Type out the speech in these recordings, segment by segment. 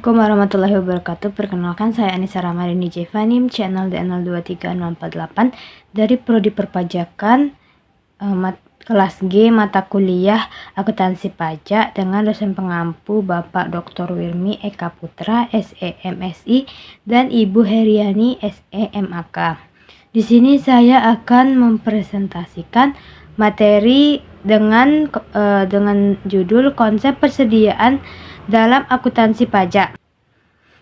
Assalamualaikum warahmatullahi wabarakatuh. Perkenalkan, saya Anissa Ramadhani Jevanim, channel DNL23048 dari Prodi Perpajakan, kelas G, mata kuliah Akuntansi Pajak dengan dosen pengampu Bapak Dr. Wirmi Eka Putra, SEMSI, dan Ibu Heriani, SEMAK. Di sini saya akan mempresentasikan materi dengan judul konsep persediaan dalam akuntansi pajak.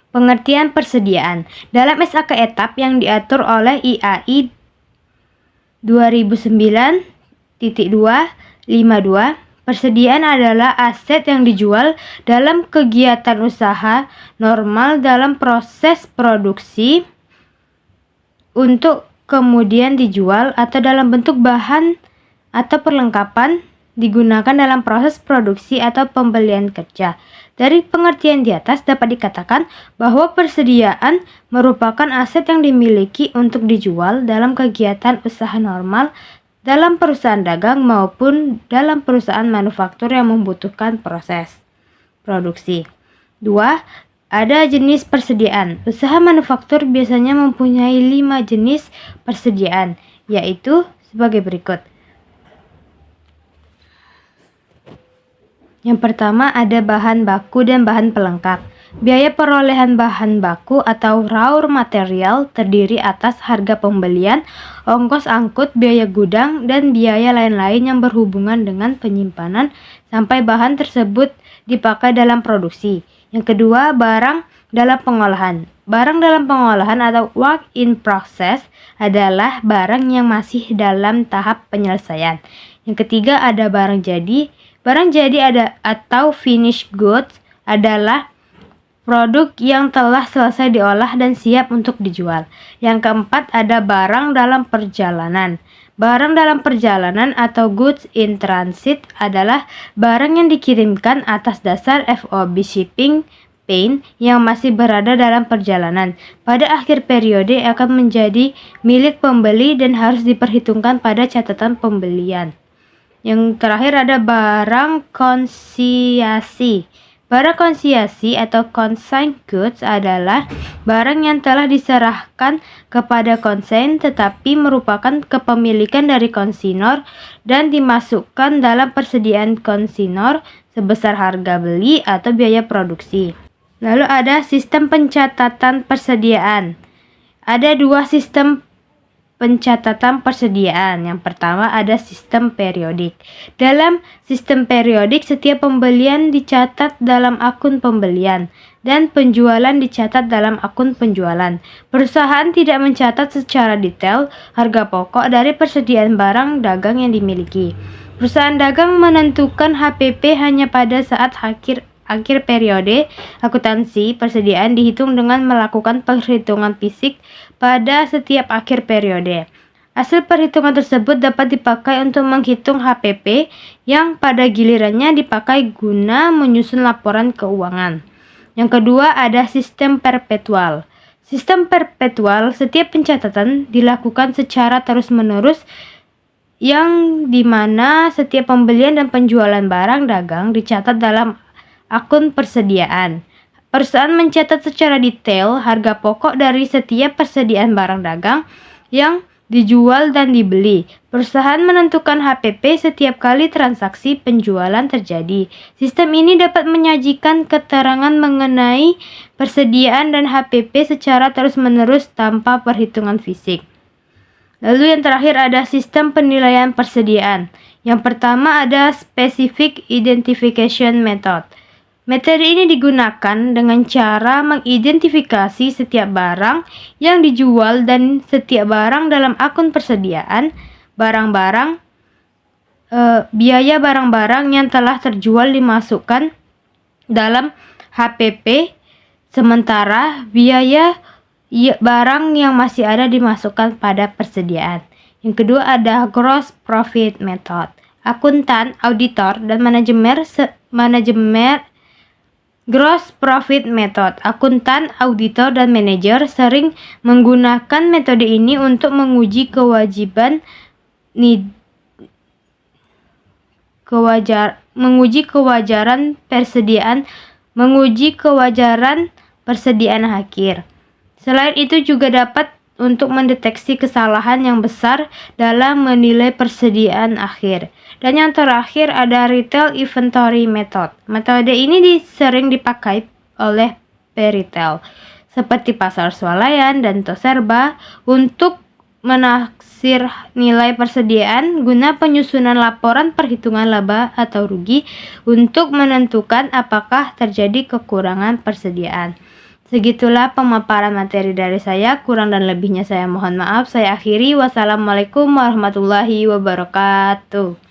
Pengertian persediaan dalam SAK etap yang diatur oleh IAI 2009.252, persediaan adalah aset yang dijual dalam kegiatan usaha normal dalam proses produksi untuk kemudian dijual atau dalam bentuk bahan atau perlengkapan digunakan dalam proses produksi atau pembelian kerja. Dari pengertian di atas dapat dikatakan bahwa persediaan merupakan aset yang dimiliki untuk dijual dalam kegiatan usaha normal dalam perusahaan dagang maupun dalam perusahaan manufaktur yang membutuhkan proses produksi. 2. Ada jenis persediaan. Usaha manufaktur biasanya mempunyai 5 jenis persediaan, yaitu sebagai berikut. Yang pertama ada bahan baku dan bahan pelengkap. Biaya perolehan bahan baku atau raw material terdiri atas harga pembelian, ongkos angkut, biaya gudang, dan biaya lain-lain yang berhubungan dengan penyimpanan sampai bahan tersebut dipakai dalam produksi. Yang kedua, barang dalam pengolahan. Barang dalam pengolahan atau work in process adalah barang yang masih dalam tahap penyelesaian. Yang ketiga ada barang jadi. Barang jadi atau finished goods adalah produk yang telah selesai diolah dan siap untuk dijual. Yang keempat ada barang dalam perjalanan. Barang dalam perjalanan atau goods in transit adalah barang yang dikirimkan atas dasar FOB shipping pain yang masih berada dalam perjalanan. Pada akhir periode akan menjadi milik pembeli dan harus diperhitungkan pada catatan pembelian. Yang terakhir ada barang konsiasi. Barang konsiasi atau consigned goods adalah barang yang telah diserahkan kepada konsen tetapi merupakan kepemilikan dari konsinor dan dimasukkan dalam persediaan konsinor sebesar harga beli atau biaya produksi. Lalu ada sistem pencatatan persediaan. Ada 2 sistem pencatatan persediaan. Yang pertama ada sistem periodik. Dalam sistem periodik, setiap pembelian dicatat dalam akun pembelian dan penjualan dicatat dalam akun penjualan. Perusahaan tidak mencatat secara detail harga pokok dari persediaan barang dagang yang dimiliki. Perusahaan dagang menentukan HPP hanya pada saat akhir periode akuntansi. Persediaan dihitung dengan melakukan perhitungan fisik pada setiap akhir periode. Hasil perhitungan tersebut dapat dipakai untuk menghitung HPP yang pada gilirannya dipakai guna menyusun laporan keuangan. Yang kedua ada sistem perpetual. Sistem perpetual, setiap pencatatan dilakukan secara terus-menerus yang dimana setiap pembelian dan penjualan barang dagang dicatat dalam akun persediaan. Perusahaan mencatat secara detail harga pokok dari setiap persediaan barang dagang yang dijual dan dibeli. Perusahaan menentukan HPP setiap kali transaksi penjualan terjadi. Sistem ini dapat menyajikan keterangan mengenai persediaan dan HPP secara terus-menerus tanpa perhitungan fisik. Lalu yang terakhir ada sistem penilaian persediaan. Yang pertama ada Specific Identification Method. Metode ini digunakan dengan cara mengidentifikasi setiap barang yang dijual dan setiap barang dalam akun persediaan, biaya barang-barang yang telah terjual dimasukkan dalam HPP, sementara biaya barang yang masih ada dimasukkan pada persediaan. Yang kedua ada Gross Profit Method. Akuntan, auditor, dan manajemen Gross Profit Method. Akuntan, auditor, dan manajer sering menggunakan metode ini untuk menguji kewajaran persediaan menguji kewajaran persediaan akhir. Selain itu juga dapat untuk mendeteksi kesalahan yang besar dalam menilai persediaan akhir. Dan yang terakhir ada Retail Inventory Method. Metode ini sering dipakai oleh peritel seperti pasar swalayan dan toserba untuk menaksir nilai persediaan guna penyusunan laporan perhitungan laba atau rugi untuk menentukan apakah terjadi kekurangan persediaan. Segitulah pemaparan materi dari saya, kurang dan lebihnya saya mohon maaf. Saya akhiri, wassalamualaikum warahmatullahi wabarakatuh.